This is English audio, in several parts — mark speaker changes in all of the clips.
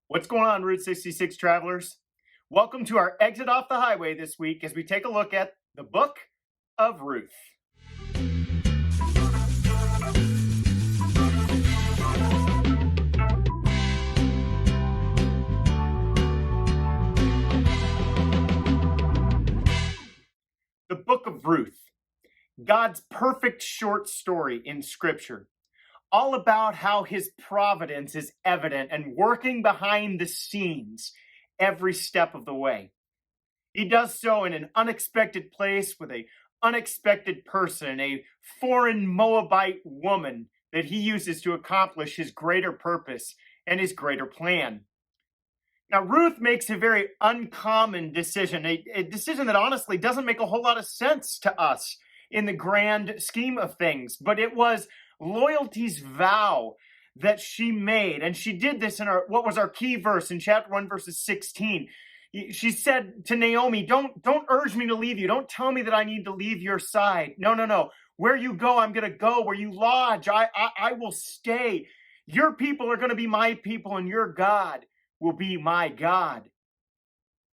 Speaker 1: What's going on, Route 66 travelers? Welcome to our exit off the highway this week as we take a look at the book of Ruth. The book of Ruth, God's perfect short story in Scripture, all about how his providence is evident and working behind the scenes every step of the way. He does so in an unexpected place with an unexpected person, a foreign Moabite woman that he uses to accomplish his greater purpose and his greater plan. Now, Ruth makes a very uncommon decision, a decision that honestly doesn't make a whole lot of sense to us in the grand scheme of things, but it was loyalty's vow that she made, and she did this in what was our key verse in chapter 1, verses 16. She said to Naomi, don't urge me to leave you. Don't tell me that I need to leave your side. No. Where you go, I'm going to go. Where you lodge, I will stay. Your people are going to be my people, and your God will be my God.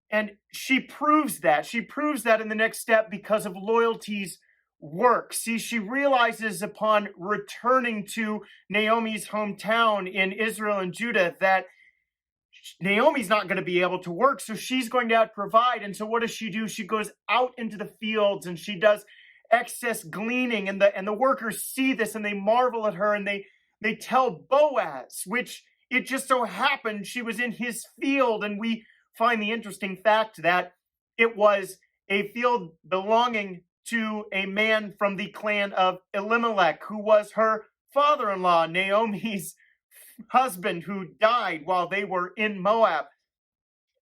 Speaker 1: And she proves that. She proves that in the next step because of loyalty's work. See, she realizes upon returning to Naomi's hometown in Israel and Judah that Naomi's not going to be able to work, so she's going to have to provide. And so what does she do? She goes out into the fields and she does excess gleaning, and the workers see this and they marvel at her, and they tell Boaz, which it just so happened she was in his field. And we find the interesting fact that it was a field belonging to a man from the clan of Elimelech, who was her father-in-law, Naomi's husband, who died while they were in Moab.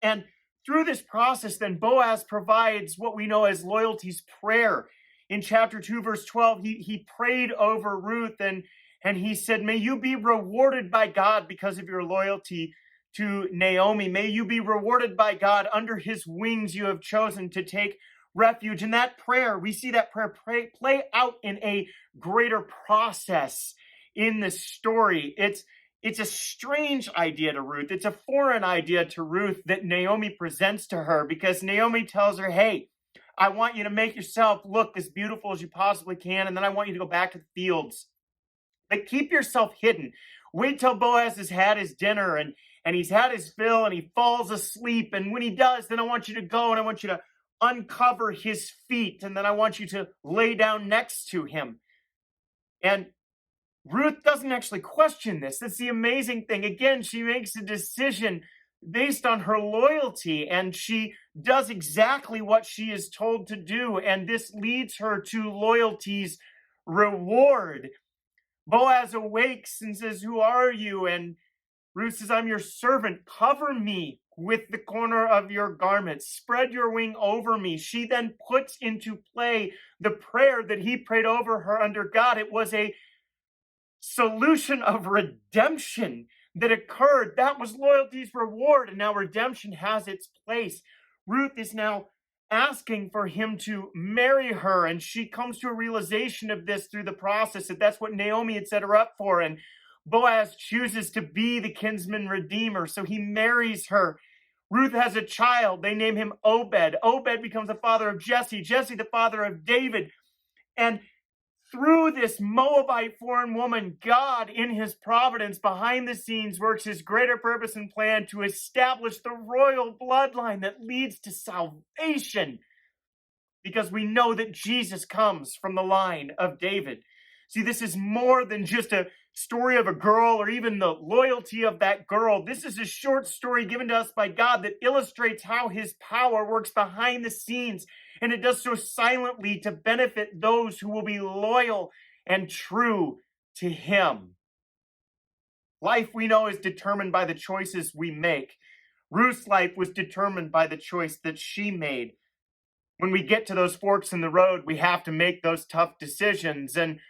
Speaker 1: And through this process, then Boaz provides what we know as loyalty's prayer. In chapter 2, verse 12, he prayed over Ruth, and he said, may you be rewarded by God because of your loyalty to Naomi. May you be rewarded by God. Under his wings you have chosen to take refuge. In that prayer, we see that prayer play out in a greater process in this story. It's a strange idea to Ruth. It's a foreign idea to Ruth that Naomi presents to her, because Naomi tells her, hey, I want you to make yourself look as beautiful as you possibly can, and then I want you to go back to the fields. But keep yourself hidden. Wait till Boaz has had his dinner and he's had his fill and he falls asleep. And when he does, then I want you to go and I want you to uncover his feet. And then I want you to lay down next to him. And Ruth doesn't actually question this. That's the amazing thing. Again, she makes a decision based on her loyalty, and she does exactly what she is told to do. And this leads her to loyalty's reward. Boaz awakes and says, who are you? And Ruth says, I'm your servant. Cover me with the corner of your garment. Spread your wing over me. She then puts into play the prayer that he prayed over her under God. It was a solution of redemption that occurred. That was loyalty's reward, and now redemption has its place. Ruth is now asking for him to marry her, and she comes to a realization of this through the process, that that's what Naomi had set her up for. And Boaz chooses to be the kinsman redeemer, so he marries her. Ruth has a child. They name him Obed. Obed becomes the father of Jesse. Jesse the father of David. And through this Moabite foreign woman, God, in his providence behind the scenes, works his greater purpose and plan to establish the royal bloodline that leads to salvation, because we know that Jesus comes from the line of David. See, this is more than just a story of a girl or even the loyalty of that girl. This is a short story given to us by God that illustrates how his power works behind the scenes, and it does so silently to benefit those who will be loyal and true to him. Life, we know, is determined by the choices we make. Ruth's life was determined by the choice that she made. When we get to those forks in the road, we have to make those tough decisions. And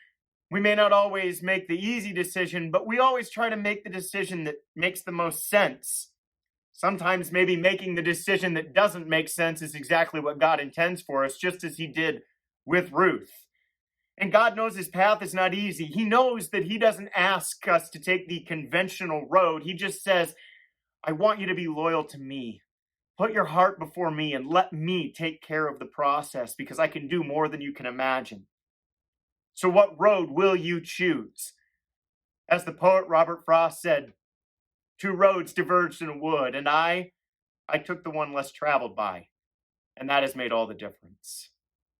Speaker 1: we may not always make the easy decision, but we always try to make the decision that makes the most sense. Sometimes maybe making the decision that doesn't make sense is exactly what God intends for us, just as he did with Ruth. And God knows his path is not easy. He knows that he doesn't ask us to take the conventional road. He just says, I want you to be loyal to me. Put your heart before me and let me take care of the process because I can do more than you can imagine. So what road will you choose? As the poet Robert Frost said, two roads diverged in a wood, and I took the one less traveled by, and that has made all the difference.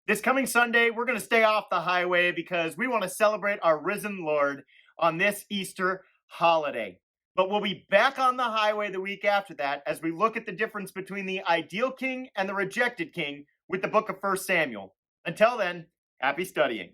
Speaker 1: This coming Sunday, we're going to stay off the highway because we want to celebrate our risen Lord on this Easter holiday. But we'll be back on the highway the week after that as we look at the difference between the ideal king and the rejected king with the book of 1 Samuel. Until then, happy studying.